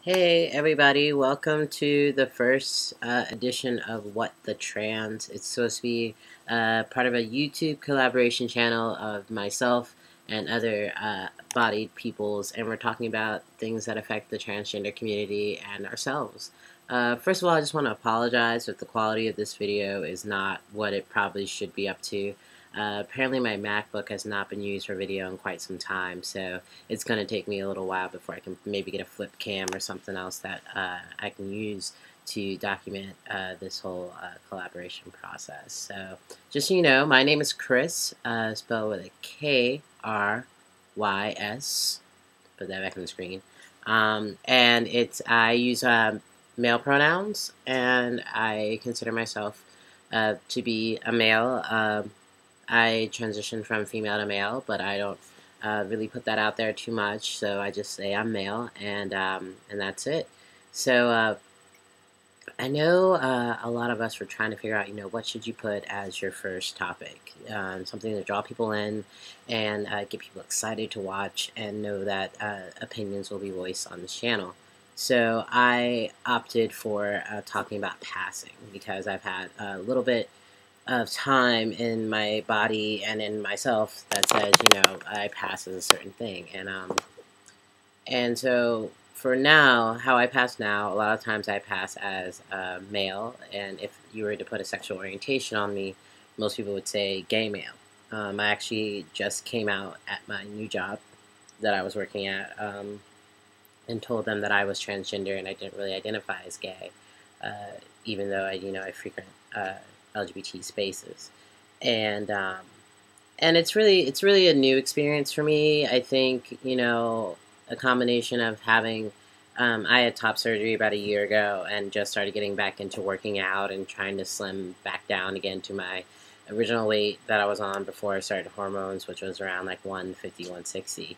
Hey everybody, welcome to the first edition of What the Trans. It's supposed to be part of a YouTube collaboration channel of myself and other bodied peoples, and we're talking about things that affect the transgender community and ourselves. First of all, I just want to apologize if the quality of this video is not what it probably should be up to. Apparently my MacBook has not been used for video in quite some time, so it's going to take me a little while before I can maybe get a flip cam or something else that I can use to document this whole collaboration process. So just so you know, my name is Krys, spelled with a K-R-Y-S. Put that back on the screen. And I use male pronouns, and I consider myself to be a male. I transitioned from female to male, but I don't really put that out there too much, so I just say I'm male, and that's it. So I know a lot of us were trying to figure out, what should you put as your first topic, something to draw people in and get people excited to watch and know that opinions will be voiced on this channel. So I opted for talking about passing because I've had a little bit of time in my body and in myself that says, I pass as a certain thing. And so for now, how I pass now, a lot of times I pass as a male, and if you were to put a sexual orientation on me, most people would say gay male. I actually just came out at my new job that I was working at, and told them that I was transgender and I didn't really identify as gay, even though I frequent LGBT spaces, and it's really a new experience for me. I think a combination of having I had top surgery about a year ago and just started getting back into working out and trying to slim back down again to my original weight that I was on before I started hormones, which was around like 150, 160,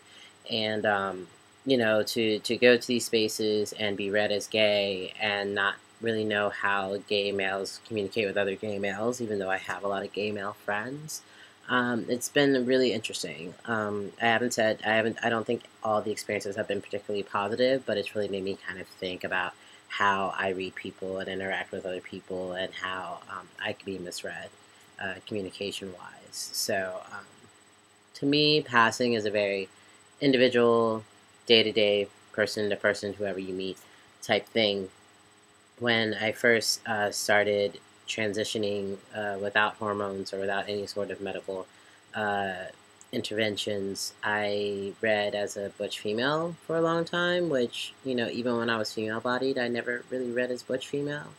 and to go to these spaces and be read as gay and not really know how gay males communicate with other gay males, even though I have a lot of gay male friends. It's been really interesting. I don't think all the experiences have been particularly positive, but it's really made me kind of think about how I read people and interact with other people and how I can be misread communication-wise. So to me, passing is a very individual, day-to-day, person-to-person, whoever you meet type thing. When I first started transitioning without hormones or without any sort of medical interventions, I read as a butch female for a long time, which, even when I was female-bodied, I never really read as butch female.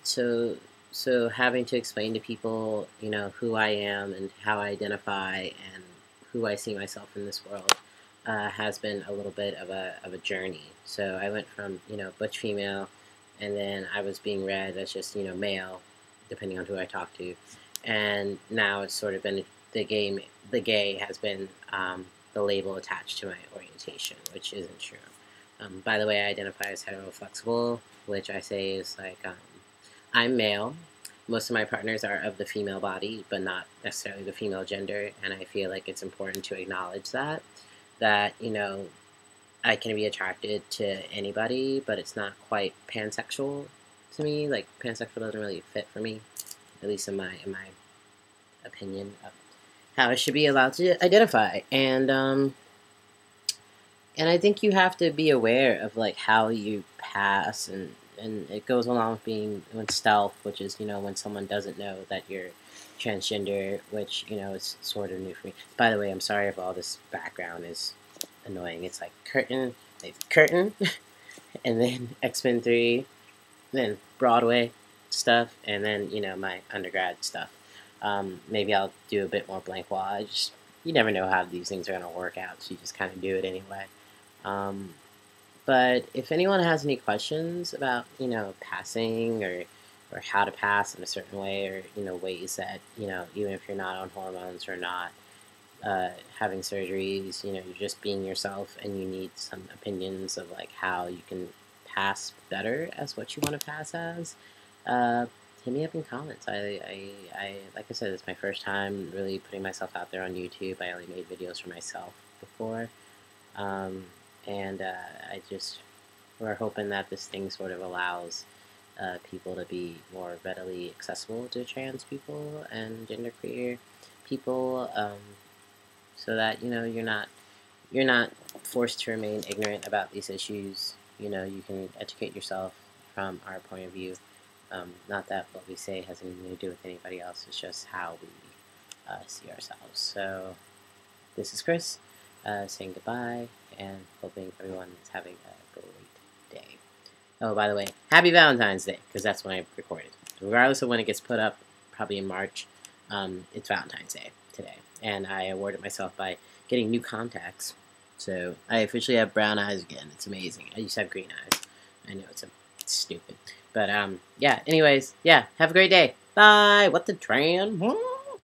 So having to explain to people, who I am and how I identify and who I see myself in this world has been a little bit of a journey. So I went from, butch female, and then I was being read as just, male, depending on who I talk to. And now it's sort of been the gay has been the label attached to my orientation, which isn't true. By the way, I identify as heteroflexible, which I say is like, I'm male. Most of my partners are of the female body, but not necessarily the female gender, and I feel like it's important to acknowledge that, I can be attracted to anybody, but it's not quite pansexual to me. Like, pansexual doesn't really fit for me, at least in my opinion of how I should be allowed to identify. And I think you have to be aware of like how you pass, and it goes along with being stealth, which is when someone doesn't know that you're transgender, which is sort of new for me. By the way, I'm sorry if all this background is annoying. It's like curtain, and then X-Men 3, then Broadway stuff, and then my undergrad stuff. Maybe I'll do a bit more blank wall. You never know how these things are going to work out, so you just kind of do it anyway. But if anyone has any questions about passing or how to pass in a certain way, or ways that even if you're not on hormones or not having surgeries, you're just being yourself and you need some opinions of like how you can pass better as what you want to pass as, hit me up in comments. I like I said, it's my first time really putting myself out there on YouTube. I only made videos for myself before, and I just we're hoping that this thing sort of allows people to be more readily accessible to trans people and genderqueer people, so that you're not forced to remain ignorant about these issues. You can educate yourself from our point of view. Not that what we say has anything to do with anybody else. It's just how we see ourselves. So this is Krys saying goodbye and hoping everyone is having a great day. Oh, by the way, happy Valentine's Day, because that's when I recorded. Regardless of when it gets put up, probably in March, it's Valentine's Day today. And I awarded myself by getting new contacts. So I officially have brown eyes again. It's amazing. I used to have green eyes. I know it's stupid. But, yeah, anyways, yeah, have a great day. Bye. WhatTheTrans?